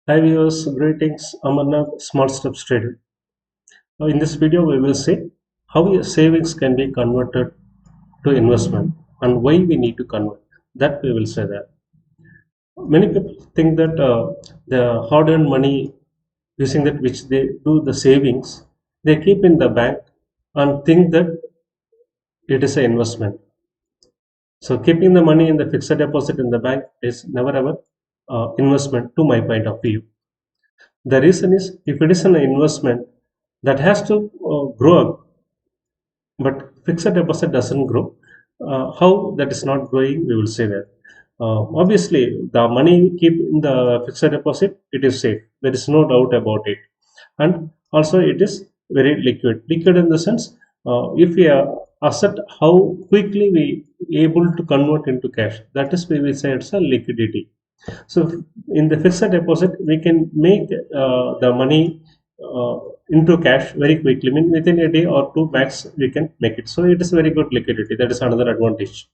Hi viewers, greetings. Amarnath Smart Steps Trader. In this video, we will see how your savings can be converted to investment and why we need to convert. That we will say that. Many people think that the hard-earned money, using that which they do the savings, they keep in the bank and think that it is an investment. So keeping the money in the fixed deposit in the bank is never ever investment to my point of view. The reason is if it is an investment that has to grow up, but fixed deposit doesn't grow. How that is not growing, we will say that. Obviously, the money keep in the fixed deposit, it is safe. There is no doubt about it, and also it is very liquid. Liquid in the sense, if we asset, how quickly we able to convert into cash. That is, we will say it's a liquidity. So in the fixed deposit, we can make the money uh, into cash very quickly. I mean, within a day or two max, we can make it. So it is very good liquidity. That is another advantage.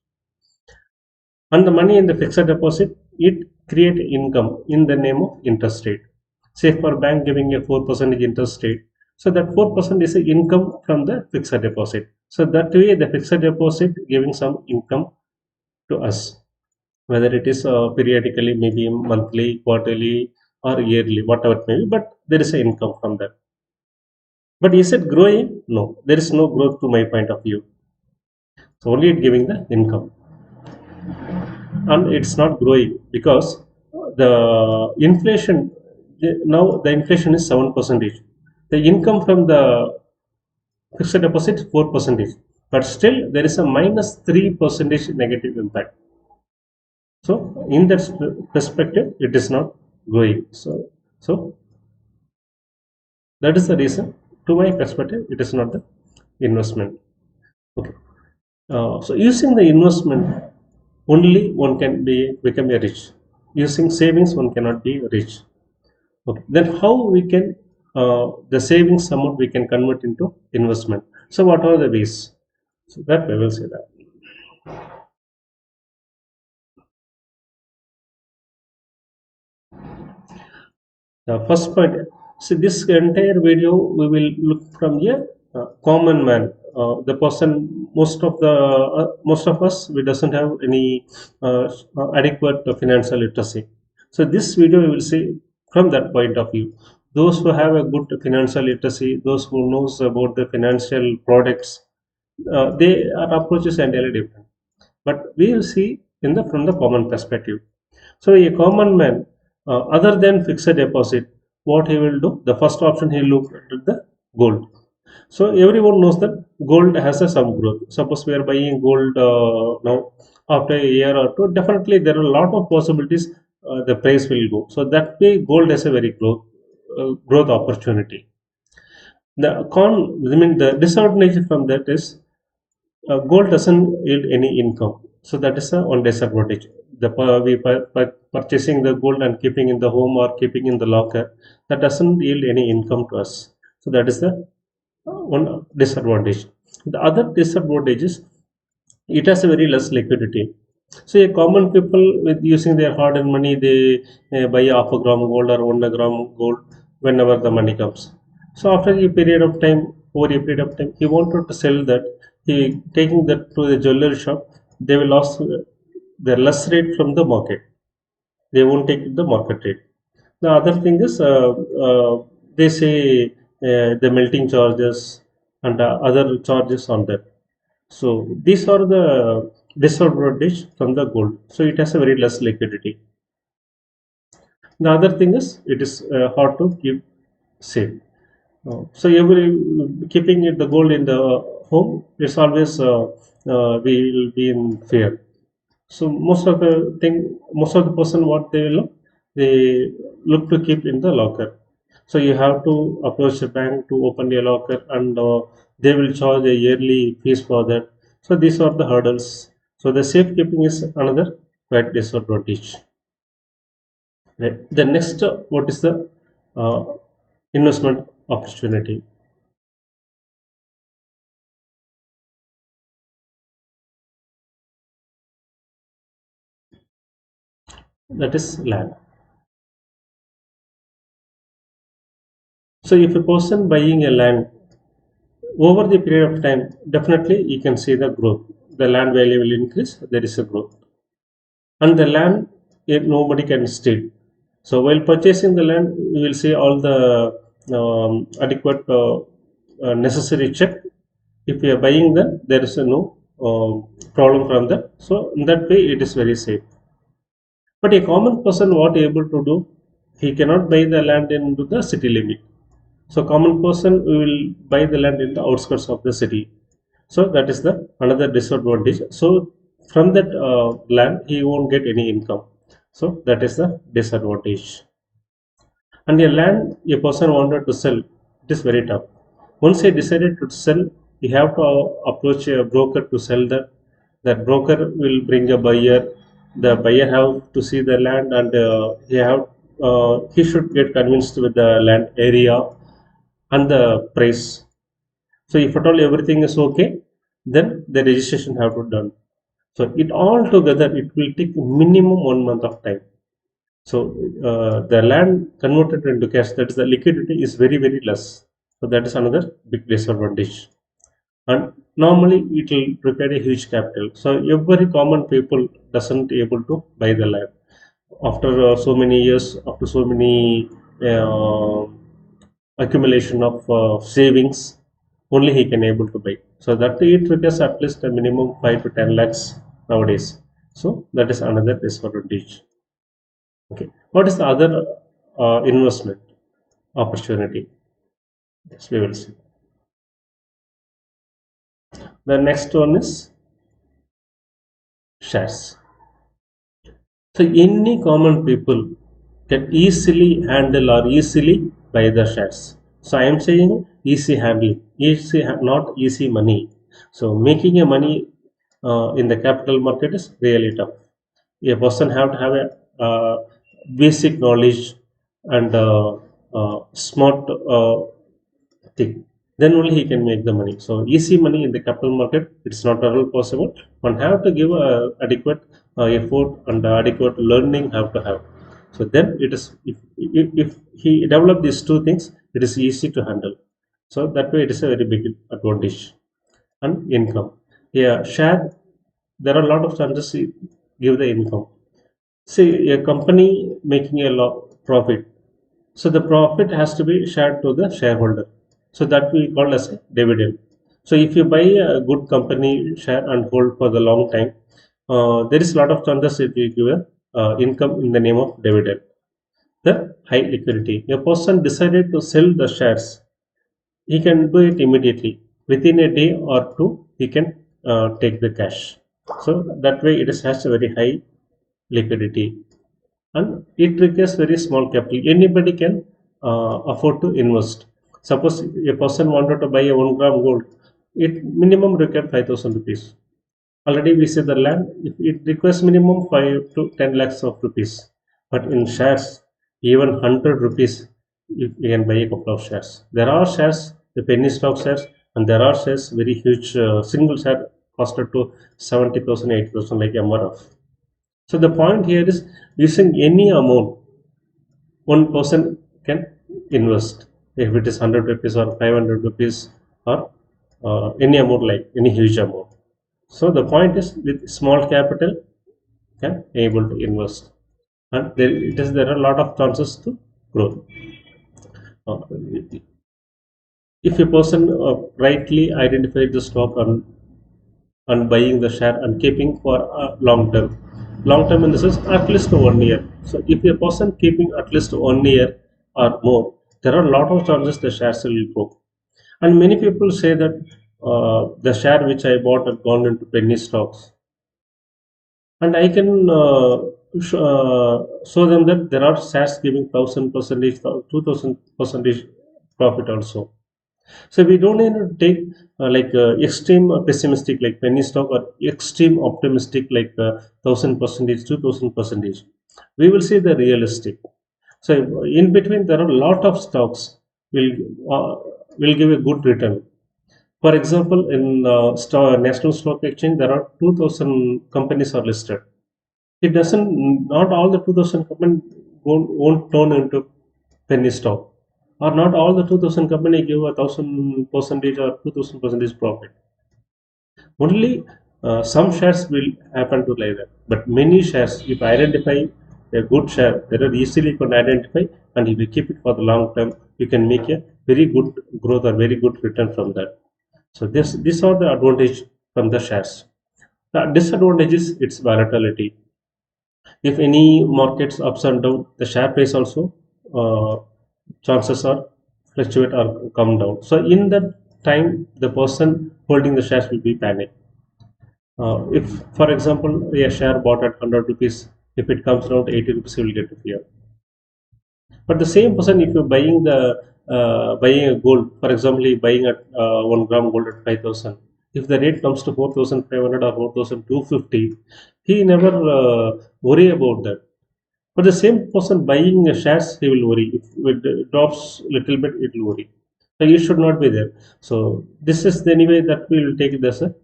And the money in the fixed deposit, it create income in the name of interest rate. Say for bank giving a 4% interest rate. So that 4% is a income from the fixed deposit. So that way the fixed deposit giving some income to us, whether it is periodically, maybe monthly, quarterly, or yearly, whatever it may be, but there is an income from that. But is it growing? No, there is no growth to my point of view. So only it giving the income, and it's not growing because the inflation now the inflation is 7%. The income from the fixed deposit is 4%, but still there is a minus 3% negative impact. So in that perspective, it is not growing. So that is the reason, to my perspective, it is not the investment. Okay. So using the investment, only one can be become a rich. Using savings, one cannot be rich. Okay. Then how we can the savings amount we can convert into investment. So what are the ways? So that we will say that. The first point, see this entire video we will look from a common man, the person, most of us, we doesn't have any adequate financial literacy. So this video we will see from that point of view. Those who have a good financial literacy, those who knows about the financial products, their approach is entirely different. But we will see in the from the common perspective. So a common man, other than fixed deposit, what he will do? The first option he look at the gold. So everyone knows that gold has a some growth. Suppose we are buying gold now, after a year or two, definitely there are a lot of possibilities. The price will go. So that way, gold has a very growth opportunity. I mean, the disadvantage from that is gold doesn't yield any income, so that is a one disadvantage. Purchasing the gold and keeping in the home or keeping in the locker, that doesn't yield any income to us. So that is the one disadvantage. The other disadvantage is it has a very less liquidity. So a common people with using their hard-earned money, they buy half a gram gold or 1 gram gold whenever the money comes. So after a period of time, over a period of time, he wanted to sell that. He taking that to the jewelry shop. They will ask the less rate from the market. They won't take the market rate. The other thing is they say the melting charges and other charges on that. So these are the disadvantage from the gold. So it has a very less liquidity. The other thing is it is hard to keep safe. So every keeping it the gold in the home, it's always will be in fear. So most of the person what they look to keep in the locker. So you have to approach the bank to open your locker, and they will charge a yearly fees for that. So these are the hurdles. So the safekeeping is another quite disadvantage. Right. The next, what is the uh, investment opportunity? that is land. So if a person buying a land over the period of time, definitely you can see the growth. The land value will increase, there is a growth. And the land, nobody can steal. So while purchasing the land, you will see all the adequate necessary check. If you are buying that, there is no problem from that. So in that way, it is very safe. But a common person, what able to do? He cannot buy the land into the city limit. So common person will buy the land in the outskirts of the city. So that is the another disadvantage. So from that land, he won't get any income. So that is the disadvantage. And a land a person wanted to sell, it is very tough. Once he decided to sell, he have to approach a broker to sell that. That broker will bring a buyer. The buyer have to see the land, and he should get convinced with the land area and the price. So if at all everything is okay, then the registration have to done. So it all together it will take minimum 1 month of time. So the land converted into cash, that is the liquidity is very very less. So that is another big disadvantage. And normally it will require a huge capital. So every common people doesn't able to buy the land. After so many years, after so many uh, accumulation of savings, only he can able to buy. So that it requires at least a minimum 5 to 10 lakhs nowadays. So that is another disadvantage. Okay, what is the other investment opportunity? Yes, we will see. The next one is shares. So any common people can easily handle or easily buy the shares. So I am saying easy handling, not easy money. So making a money in the capital market is really tough. A person have to have a basic knowledge and smart thing. Then only he can make the money. So easy money in the capital market, it's not at all possible. One have to give adequate effort and adequate learning have to have. So then it is if he develop these two things, it is easy to handle. So that way it is a very big advantage. And income. Yeah, share. There are a lot of chances to give the income. See, a company making a lot profit, so the profit has to be shared to the shareholder. So that we call as a dividend. So if you buy a good company share and hold for the long time, there is a lot of chances it will give a income in the name of dividend. The high liquidity. A person decided to sell the shares, he can do it immediately. Within a day or two, he can take the cash. So that way it has a very high liquidity, and it requires very small capital. Anybody can afford to invest. Suppose a person wanted to buy a 1 gram gold, it minimum require 5,000 rupees. Already we say the land, it requires minimum 5 to 10 lakhs of rupees. But in shares, even 100 rupees, you can buy a couple of shares. There are shares, the penny stock shares, and there are shares very huge. Single share costed to 70,000, 80,000 like MRF. So the point here is using any amount one person can invest. If it is 100 rupees or 500 rupees or any amount, like any huge amount. So the point is with small capital can able to invest, and there are a lot of chances to grow. Uh, if a person rightly identified the stock and buying the share and keeping for long term in the sense at least 1 year. So if a person keeping at least 1 year or more, there are a lot of chances the shares will go. And many people say that the share which I bought had gone into penny stocks, and I can show them that there are shares giving 1,000%, 2,000% profit also. So we don't need to take extreme pessimistic like penny stock or extreme optimistic like 1,000%, 2,000%. We will see the realistic. So in between there are a lot of stocks will uh, will give a good return. For example, in National Stock Exchange there are 2,000 companies are listed. It doesn't, not all the 2000 company won't turn into penny stock, or not all the 2000 company give 1000% or 2000% profit. Only some shares will happen to like that, but many shares, if I identify a good share, that are easily can identify, and if you keep it for the long term, you can make a very good growth or very good return from that. So this, these are the advantage from the shares. The disadvantage is its volatility. If any markets ups and down, the share price also chances are fluctuate or come down. So in that time, the person holding the shares will be panic. If, for example, a share bought at 100 rupees, if it comes down to 80 rupees, he will get to fear. But the same person, if you're buying the buying a gold, for example, you're buying at 1 gram gold at 5,000. If the rate comes to 4,500 or 4,250, he never worry about that. But the same person buying shares, he will worry. If it drops little bit, it will worry. So you should not be there. So this is the anyway that we will take it as a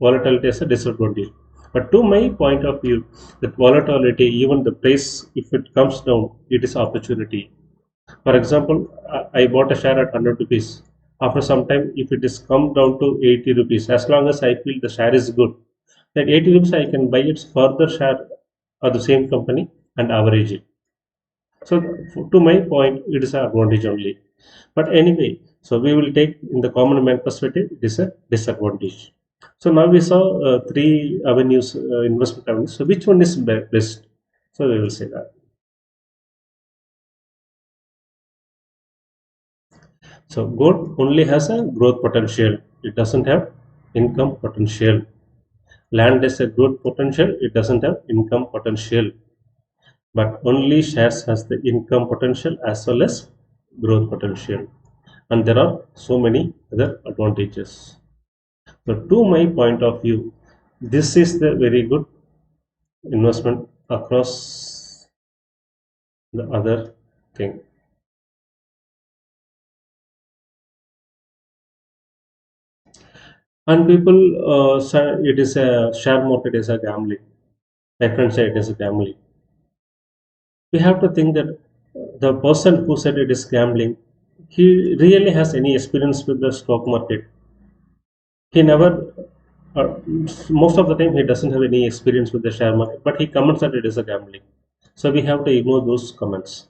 volatility as a disadvantage. But to my point of view, that volatility, even the price, if it comes down, it is opportunity. For example, I bought a share at 100 rupees. After some time, if it is come down to 80 rupees, as long as I feel the share is good, that 80 rupees I can buy its further share of the same company and average it. So to my point, it is an advantage only. But anyway, so we will take in the common man perspective, it is a disadvantage. So now we saw three avenues, investment avenues. So which one is best? So we will say that. So gold only has a growth potential. It doesn't have income potential. Land has a growth potential. It doesn't have income potential. But only shares has the income potential as well as growth potential. And there are so many other advantages. So to my point of view, this is the very good investment across the other thing. And people say it is a share market is a gambling. My friends say it is a gambling. We have to think that the person who said it is gambling, he really has any experience with the stock market. He never, most of the time, he doesn't have any experience with the share market, but he comments that it is a gambling. So we have to ignore those comments.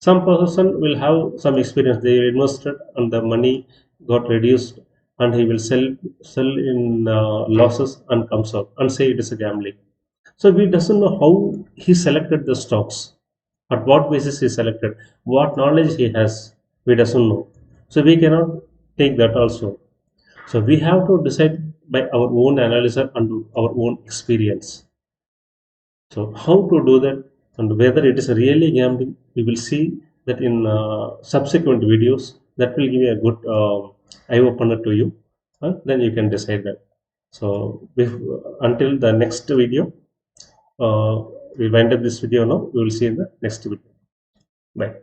Some person will have some experience. They invested and the money got reduced, and he will sell in losses and comes out and say it is a gambling. So we doesn't know how he selected the stocks, at what basis he selected, what knowledge he has. We doesn't know. So we cannot take that also. So we have to decide by our own analysis and our own experience. So how to do that and whether it is really gambling, we will see that in subsequent videos. That will give you a good eye opener to you. Then you can decide that. So until the next video, we'll wind up this video now. We will see in the next video. Bye.